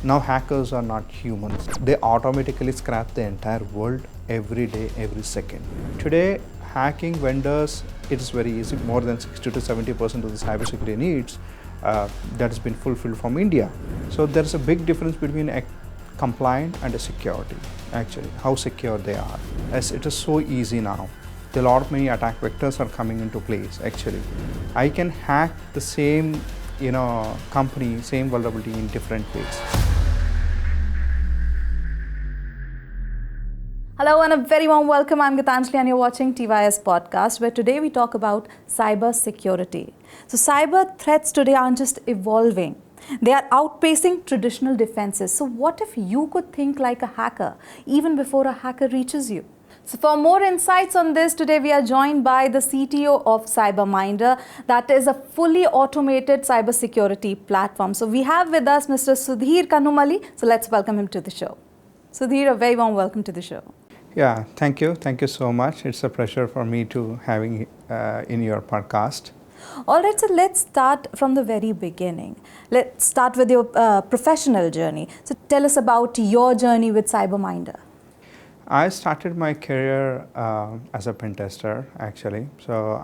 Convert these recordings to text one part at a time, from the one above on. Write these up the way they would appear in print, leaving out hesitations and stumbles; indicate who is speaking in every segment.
Speaker 1: Now hackers are not humans. They automatically scrap the entire world every day, every second. Today, hacking vendors, it is very easy. More than 60 to 70% of the cybersecurity needs that has been fulfilled from India. So there's a big difference between a compliant and a security, actually, how secure they are. As it is so easy now. A lot of many attack vectors are coming into place, actually. I can hack the same company, same vulnerability in different ways.
Speaker 2: Hello and a very warm welcome. I'm Gitanjali and you're watching TYS podcast, where today we talk about cyber security. So cyber threats today aren't just evolving. They are outpacing traditional defenses. So what if you could think like a hacker even before a hacker reaches you? So for more insights on this, today we are joined by the CTO of CyberMindr. That is a fully automated cybersecurity platform. So we have with us Mr. Sudheer Kannumali. So let's welcome him to the show. Sudheer, a very warm welcome to the show.
Speaker 1: Yeah, thank you. Thank you so much. It's a pleasure for me to having in your podcast.
Speaker 2: All right, so let's start from the very beginning. Let's start with your professional journey. So tell us about your journey with CyberMindr.
Speaker 1: I started my career as a pen tester, actually. So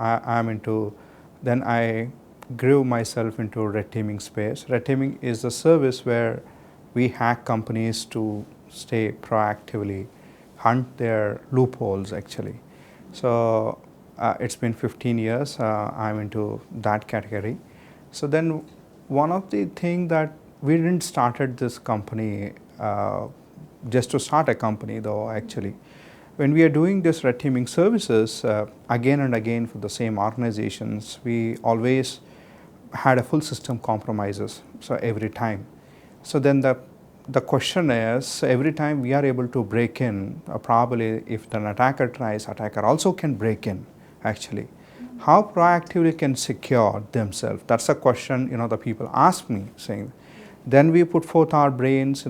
Speaker 1: then I grew myself into red teaming space. Red teaming is a service where we hack companies to stay proactively, hunt their loopholes, actually. So it's been 15 years, I'm into that category. So then one of the things that we didn't started this company just to start a company, though, actually. When we are doing this red teaming services again and again for the same organizations, we always had a full system compromises, so every time. So then the question is, every time we are able to break in, probably if an attacker tries, attacker also can break in, actually. How proactively can secure themselves? That's a question, the people ask me, saying. Then we put forth our brains,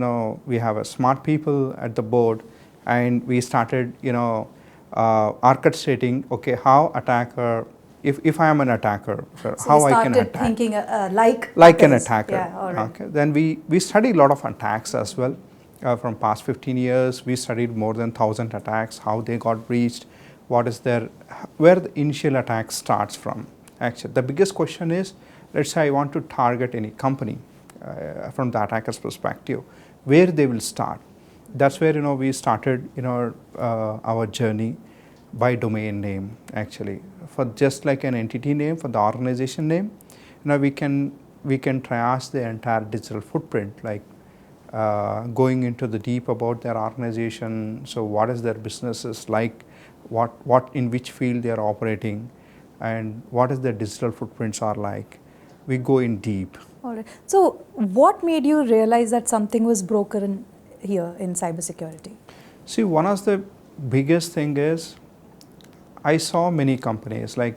Speaker 1: we have a smart people at the board, and we started, orchestrating, okay, how attacker, if I am an attacker,
Speaker 2: so
Speaker 1: how I can attack.
Speaker 2: So thinking like
Speaker 1: an attacker.
Speaker 2: Yeah, all right.
Speaker 1: Okay. Then we studied a lot of attacks as well. From past 15 years, we studied more than 1,000 attacks, how they got breached, where the initial attack starts from. Actually, the biggest question is, let's say I want to target any company from the attacker's perspective, where they will start. That's where we started our journey by domain name, actually. For just like an entity name, for the organization name, we can triage the entire digital footprint, like going into the deep about their organization. So what is their businesses like, what in which field they are operating, and what is their digital footprints are like. We go in deep.
Speaker 2: All right. So what made you realize that something was broken here in cybersecurity?
Speaker 1: See, one of the biggest thing is, I saw many companies, like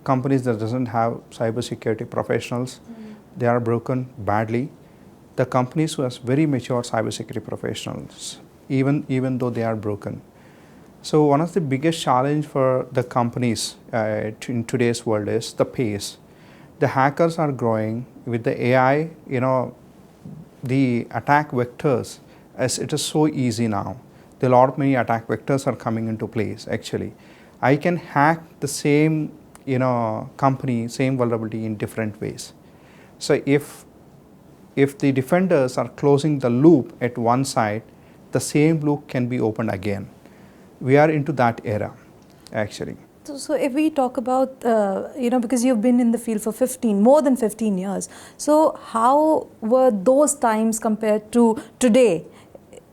Speaker 1: companies that doesn't have cybersecurity professionals, they are broken badly. The companies who has very mature cybersecurity professionals, even though they are broken. So one of the biggest challenge for the companies in today's world is the pace. The hackers are growing with the AI, the attack vectors, as it is so easy now. A lot of many attack vectors are coming into place, actually. I can hack the same, company, same vulnerability in different ways. So if the defenders are closing the loop at one side, the same loop can be opened again. We are into that era, actually.
Speaker 2: So if we talk about, because you've been in the field for more than 15 years, so how were those times compared to today?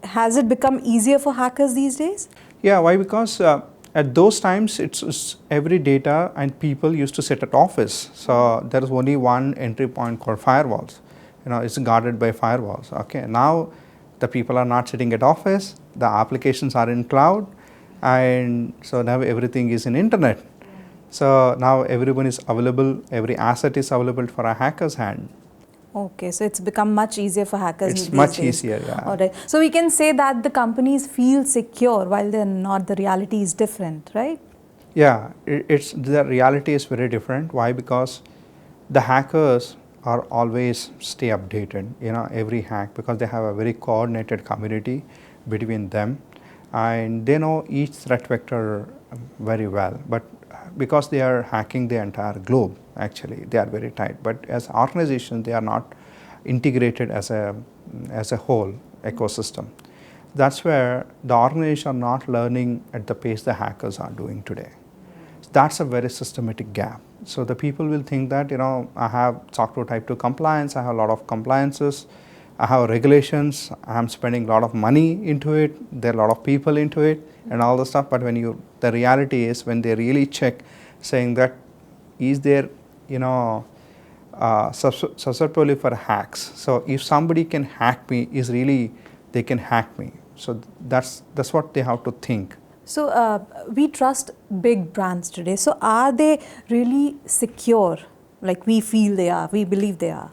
Speaker 2: Has it become easier for hackers these days?
Speaker 1: Yeah, why? Because at those times, it's every data and people used to sit at office. So there is only one entry point called firewalls. It's guarded by firewalls. Okay, now the people are not sitting at office. The applications are in cloud. And so now everything is in internet. So now everyone is available, every asset is available for a hacker's hand.
Speaker 2: Okay, so it's become much easier for hackers these days.
Speaker 1: It's much easier, yeah.
Speaker 2: All right. So we can say that the companies feel secure while they're not. The reality is different, right?
Speaker 1: Yeah, the reality is very different. Why? Because the hackers are always stay updated, every hack, because they have a very coordinated community between them, and they know each threat vector very well. But because they are hacking the entire globe, actually, they are very tight. But as organizations, they are not integrated as a whole ecosystem. That's where the organizations are not learning at the pace the hackers are doing today. That's a very systematic gap. So the people will think that, I have SOC 2 Type 2 compliance, I have a lot of compliances, I have regulations, I'm spending a lot of money into it, there are a lot of people into it, and all the stuff. But the reality is, when they really check, saying that, is there, susceptibility for hacks. So if somebody can hack me, they can hack me. So that's what they have to think.
Speaker 2: So we trust big brands today. So are they really secure, like we feel they are, we believe they are?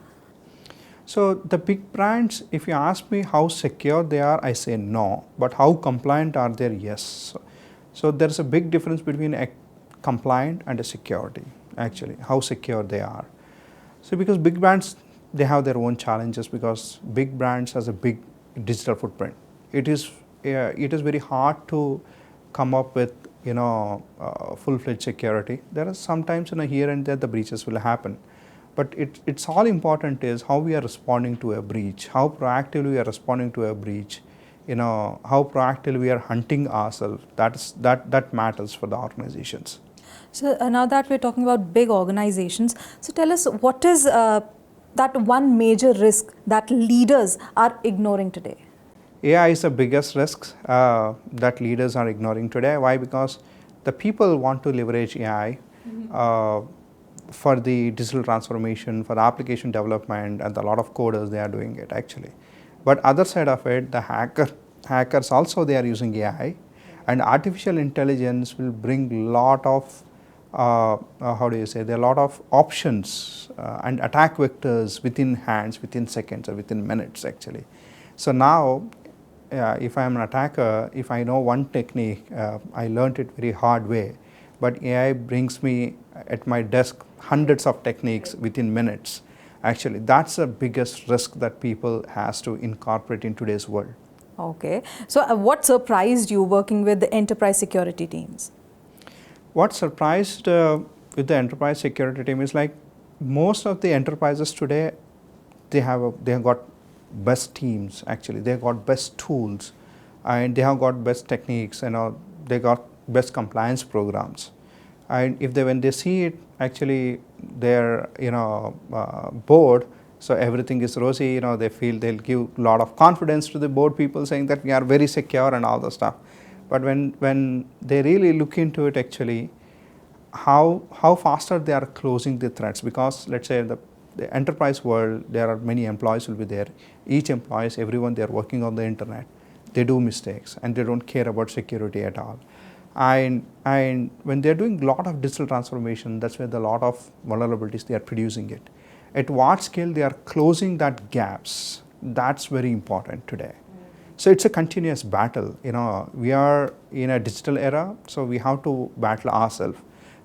Speaker 1: So the big brands, if you ask me how secure they are, I say no. But how compliant are they? Yes. So there's a big difference between a compliant and a security, actually, how secure they are. So because big brands, they have their own challenges, because big brands has a big digital footprint. It is very hard to come up with full-fledged security. There are sometimes here and there the breaches will happen, but it's all important is how we are responding to a breach, how proactively we are responding to a breach, how proactively we are hunting ourselves. That matters for the organizations.
Speaker 2: So now that we're talking about big organizations, so tell us, what is that one major risk that leaders are ignoring today?
Speaker 1: AI is the biggest risk that leaders are ignoring today. Why? Because the people want to leverage AI for the digital transformation, for the application development, and a lot of coders, they are doing it, actually. But other side of it, the hackers also, they are using AI, and artificial intelligence will bring lot of there are a lot of options and attack vectors within hands, within seconds, or within minutes, actually. So now, if I am an attacker, if I know one technique, I learned it very hard way, but AI brings me at my desk hundreds of techniques within minutes. Actually, that's the biggest risk that people has to incorporate in today's world.
Speaker 2: Okay. So what surprised you working with the enterprise security teams?
Speaker 1: What surprised with the enterprise security team is, like, most of the enterprises today, they have got best teams, actually. They have got best tools, and they have got best techniques, they got best compliance programs. And when they see it, actually, they're board, so everything is rosy, they feel they'll give a lot of confidence to the board people, saying that we are very secure and all the stuff. But when they really look into it, actually, how faster they are closing the threats, because let's say the enterprise world, there are many employees will be there. Each employee, everyone, they are working on the internet. They do mistakes, and they don't care about security at all. And when they're doing a lot of digital transformation, that's where the lot of vulnerabilities, they are producing it. At what scale they are closing that gaps, that's very important today. So it's a continuous battle. We are in a digital era, so we have to battle ourselves.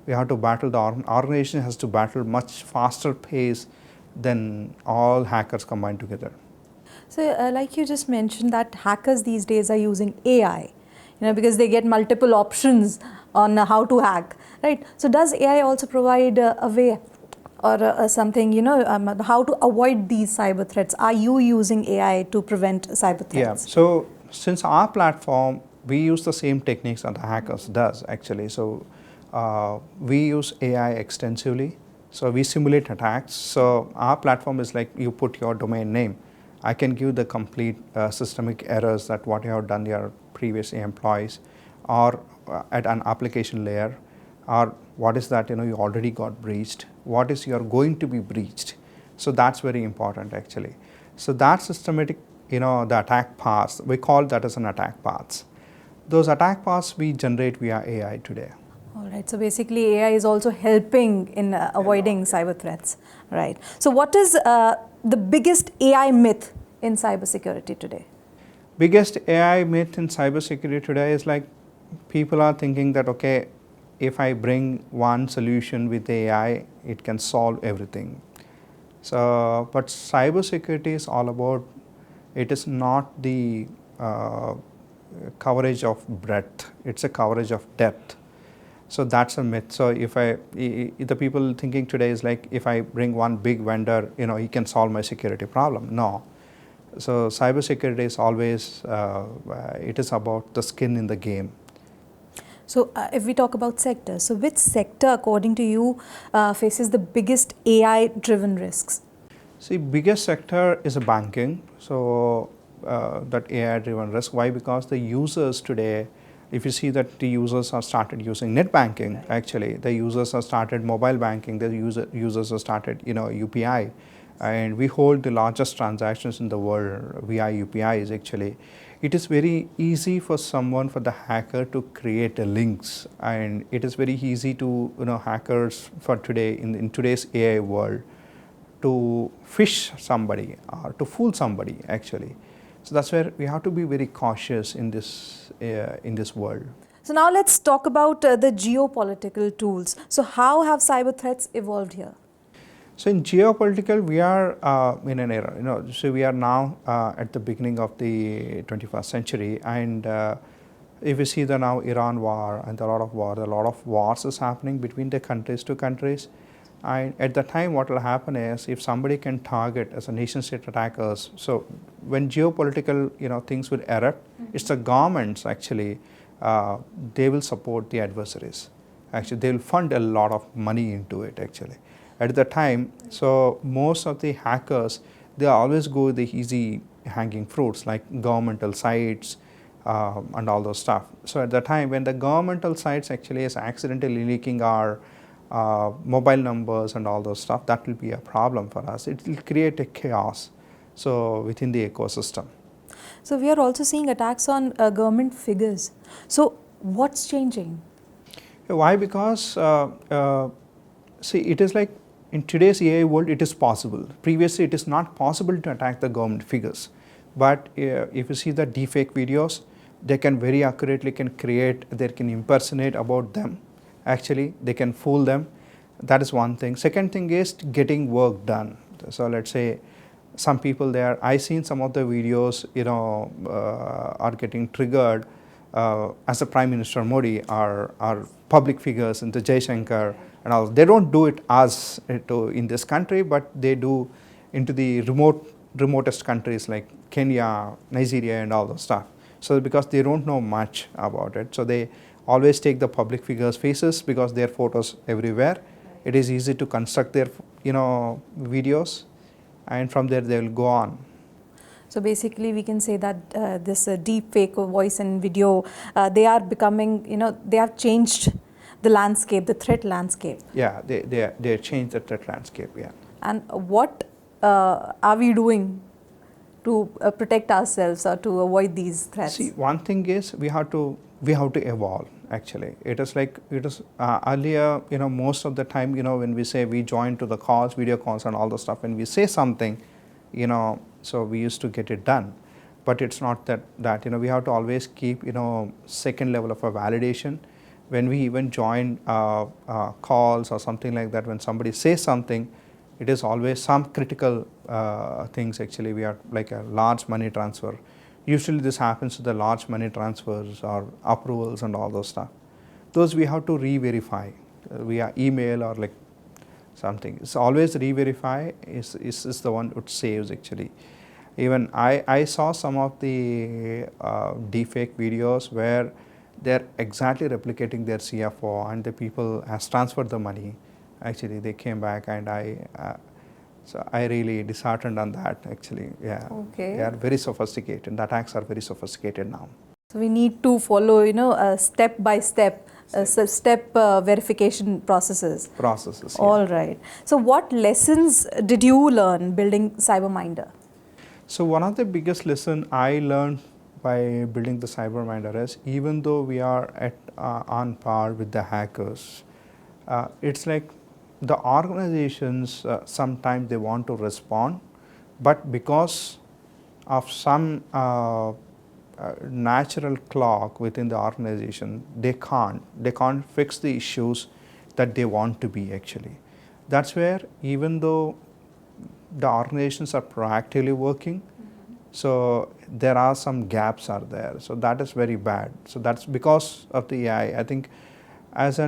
Speaker 1: We have to battle, the organization has to battle much faster pace than all hackers combined together.
Speaker 2: So like you just mentioned, that hackers these days are using AI, because they get multiple options on how to hack, right? So does AI also provide a way or something, how to avoid these cyber threats? Are you using AI to prevent cyber threats?
Speaker 1: Yeah, so since our platform, we use the same techniques that the hackers does, actually. So we use AI extensively. So we simulate attacks. So our platform is like, you put your domain name. I can give the complete systemic errors that what you have done your previous employees, or at an application layer, or what is that you already got breached, what is you're going to be breached. So that's very important, actually. So that systematic, the attack paths, we call that as an attack paths. Those attack paths we generate via AI today.
Speaker 2: All right. So basically, AI is also helping in avoiding cyber threats, right? So what is the biggest AI myth in cybersecurity today?
Speaker 1: Biggest AI myth in cybersecurity today is, like, people are thinking that, okay, if I bring one solution with AI, it can solve everything. So, but cybersecurity is all about, it is not the coverage of breadth, it's a coverage of depth. So that's a myth. So if the people thinking today is like, if I bring one big vendor, he can solve my security problem. No. So cybersecurity is always, it is about the skin in the game.
Speaker 2: So if we talk about sectors, so which sector according to you faces the biggest AI driven risks?
Speaker 1: See, biggest sector is banking. So that AI driven risk. Why? Because the users today, if you see that the users have started using net banking, actually the users have started mobile banking, the users have started UPI, and we hold the largest transactions in the world via UPIs. Actually, it is very easy for someone, for the hacker, to create links, and it is very easy to hackers for today in today's AI world to fish somebody or to fool somebody, actually. So that's where we have to be very cautious in this world.
Speaker 2: So now let's talk about the geopolitical tools. So how have cyber threats evolved here?
Speaker 1: So in geopolitical, we are in an era. So we are now at the beginning of the 21st century, and if you see the now Iran war and a lot of wars is happening between the countries to countries. And at the time, what will happen is, if somebody can target as a nation state attackers, so when geopolitical things will erupt, it's the governments actually, they will support the adversaries. Actually, they will fund a lot of money into it actually. At the time, so most of the hackers, they always go with the easy hanging fruits like governmental sites and all those stuff. So at the time when the governmental sites actually is accidentally leaking our mobile numbers and all those stuff, that will be a problem for us. It will create a chaos so within the ecosystem.
Speaker 2: So we are also seeing attacks on government figures. So what's changing?
Speaker 1: Why? Because see, it is like in today's AI world, it is possible. Previously, it is not possible to attack the government figures. But if you see the deepfake videos, they can very accurately they can impersonate about them. Actually, they can fool them. That is one thing. Second thing is getting work done. So let's say some people there, I seen some of the videos, are getting triggered as the Prime Minister Modi or public figures into Jaishankar and all. They don't do it as in this country, but they do into the remotest countries like Kenya, Nigeria, and all those stuff. So because they don't know much about it, so they always take the public figures' faces because their photos everywhere. It is easy to construct their videos, and from there they will go on.
Speaker 2: So basically, we can say that this deep fake voice and video, they are becoming, they have changed the landscape, the threat landscape.
Speaker 1: Yeah, they changed the threat landscape. Yeah.
Speaker 2: And what are we doing to protect ourselves or to avoid these threats?
Speaker 1: See, one thing is we have to evolve. Actually, it is earlier. Most of the time, when we say we join to the calls, video calls, and all the stuff, when we say something, so we used to get it done. But it's not that we have to always keep second level of a validation. When we even join calls or something like that, when somebody says something, it is always some critical things. Actually, we are like a large money transfer. Usually this happens to the large money transfers or approvals and all those stuff. Those we have to re-verify via email or like something. It's always re-verify is the one which saves actually. Even I saw some of the deepfake videos where they're exactly replicating their CFO and the people has transferred the money. Actually, they came back and so I really disheartened on that actually. Yeah.
Speaker 2: Okay.
Speaker 1: They are very sophisticated. The attacks are very sophisticated now.
Speaker 2: So we need to follow, step by step, verification processes.
Speaker 1: Yeah.
Speaker 2: All right. So what lessons did you learn building CyberMindr?
Speaker 1: So one of the biggest lessons I learned by building the CyberMindr is, even though we are on par with the hackers, it's like the organizations sometimes they want to respond, but because of some natural clock within the organization, they can't fix the issues that they want to be actually. That's where, even though the organizations are proactively working. So there are some gaps are there. So that is very bad. So that's because of the AI. I think as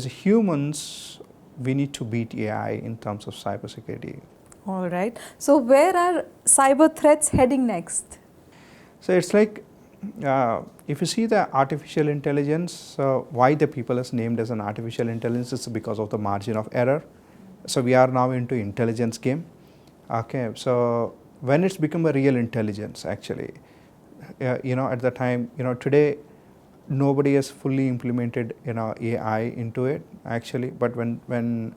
Speaker 1: humans, we need to beat AI in terms of cybersecurity.
Speaker 2: All right. So where are cyber threats heading next?
Speaker 1: So it's like if you see the artificial intelligence, why the people is named as an artificial intelligence is because of the margin of error. So we are now into intelligence game. Okay, so when it's become a real intelligence, actually, at the time, today nobody has fully implemented AI into it actually, but when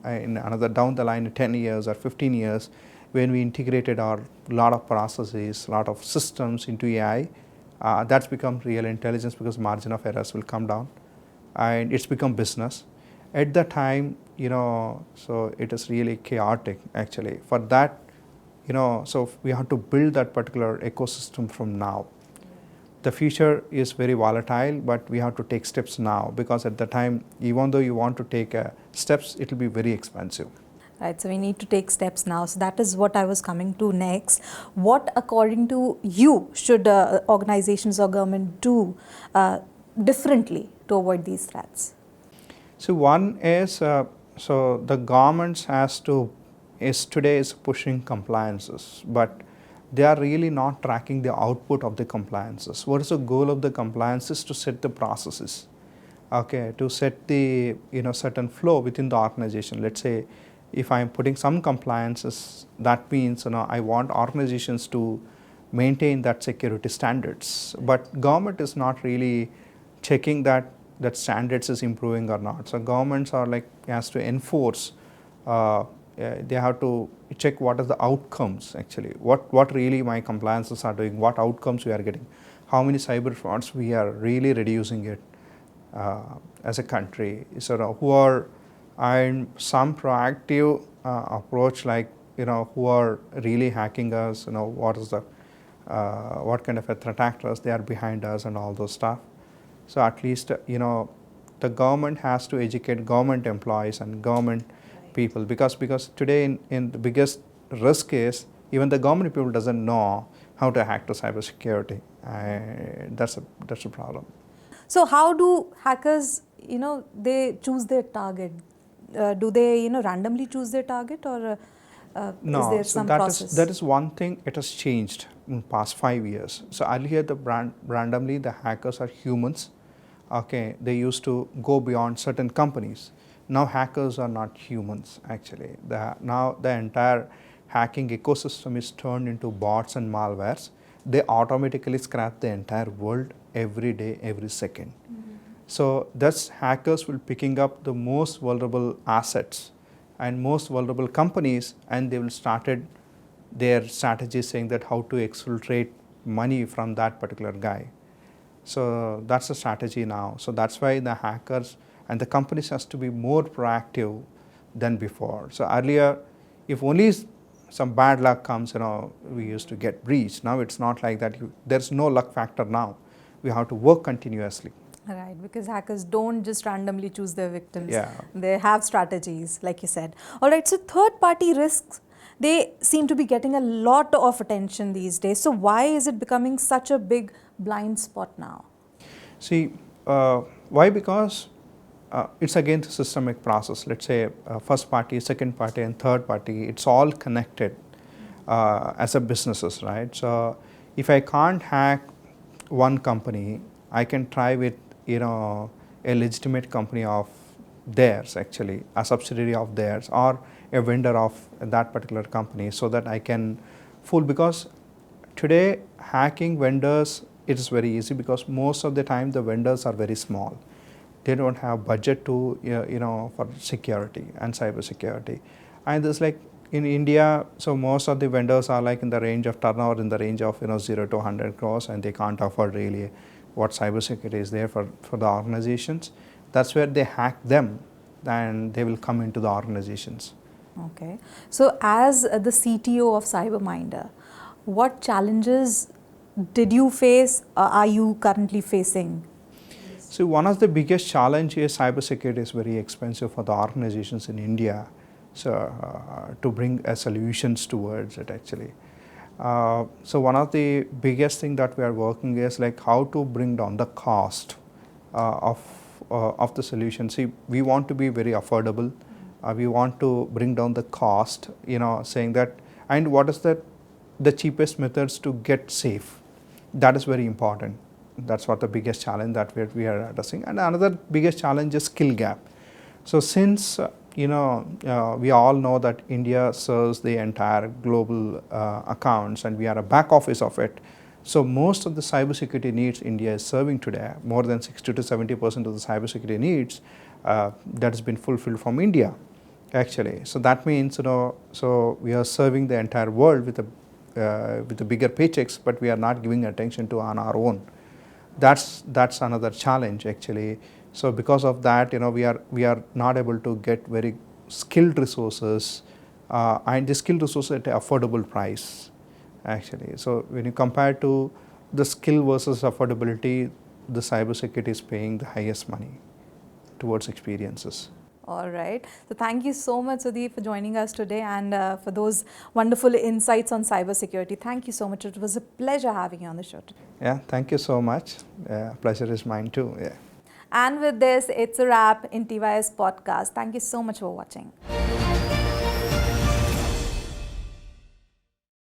Speaker 1: in another down the line 10 years or 15 years, when we integrated our lot of processes, lot of systems into AI, that's become real intelligence because margin of errors will come down and it's become business. At the time, so it is really chaotic actually. For that, so we have to build that particular ecosystem from now. The future is very volatile, but we have to take steps now because at the time, even though you want to take steps, it will be very expensive.
Speaker 2: Right, so we need to take steps now. So that is what I was coming to next. What, according to you, should organizations or government do differently to avoid these threats?
Speaker 1: So one is, so the governments today is pushing compliances, but they are really not tracking the output of the compliances. What is the goal of the compliances? To set the processes, okay, to set the certain flow within the organization. Let's say if I'm putting some compliances, that means I want organizations to maintain that security standards, but government is not really checking that standards is improving or not. So governments are like has to enforce. They have to check what are the outcomes actually, what really my compliances are doing, what outcomes we are getting, how many cyber frauds we are really reducing it as a country. So who are and some proactive approach, like who are really hacking us, what is the what kind of a threat actors they are behind us and all those stuff. So at least the government has to educate government employees and government people, because today in the biggest risk is even the government people doesn't know how to hack to cybersecurity. That's a problem.
Speaker 2: So how do hackers, they choose their target? Do they, randomly choose their target, or is there some process?
Speaker 1: That is one thing. It has changed in past 5 years. So earlier, randomly the hackers are humans. Okay, they used to go beyond certain companies. Now hackers are not humans actually. Now the entire hacking ecosystem is turned into bots and malwares. They automatically scrap the entire world every day, every second. So thus hackers will picking up the most vulnerable assets and most vulnerable companies, and they will started their strategy saying that how to exfiltrate money from that particular guy. So that's the strategy now. So that's why the hackers and the companies has to be more proactive than before. So earlier, if only some bad luck comes, we used to get breached. Now it's not like that. There's no luck factor now. We have to work continuously.
Speaker 2: Right, because hackers don't just randomly choose their victims.
Speaker 1: Yeah.
Speaker 2: They have strategies, like you said. All right, so third-party risks, they seem to be getting a lot of attention these days. So why is it becoming such a big blind spot now?
Speaker 1: See, why? Because it's again the systemic process. Let's say first party, second party, and third party. It's all connected as a businesses, right? So if I can't hack one company, I can try with a legitimate company of theirs, actually a subsidiary of theirs or a vendor of that particular company, so that I can fool. Because today hacking vendors, it is very easy because most of the time the vendors are very small. They don't have budget to for security and cyber security. And there's like in India, so most of the vendors are like in the range of turnover in the range of 0 to 100 crores, and they can't afford really what cybersecurity is there for the organizations. That's where they hack them, and they will come into the organizations.
Speaker 2: Okay. So as the CTO of CyberMindr, what challenges did you face, are you currently facing?
Speaker 1: So one of the biggest challenges is cybersecurity is very expensive for the organizations in India. to bring solutions towards it actually. So one of the biggest thing that we are working is like how to bring down the cost of the solution. See, we want to be very affordable. We want to bring down the cost, saying that, and what is the cheapest methods to get safe. That is very important. That's what the biggest challenge that we are addressing. And another biggest challenge is skill gap. So since we all know that India serves the entire global accounts and we are a back office of it. So most of the cybersecurity needs India is serving today, more than 60 to 70% of the cybersecurity needs that has been fulfilled from India actually. So that means, so we are serving the entire world with the bigger paychecks, but we are not giving attention to on our own. That's another challenge actually. So because of that, we are not able to get very skilled resources and the skilled resources at an affordable price actually. So when you compare to the skill versus affordability, the cybersecurity is paying the highest money towards experiences.
Speaker 2: All right. So thank you so much, Sudheer, for joining us today and for those wonderful insights on cybersecurity. Thank you so much. It was a pleasure having you on the show today.
Speaker 1: Yeah, thank you so much. Pleasure is mine too. Yeah.
Speaker 2: And with this, it's a wrap in TYS podcast. Thank you so much for watching.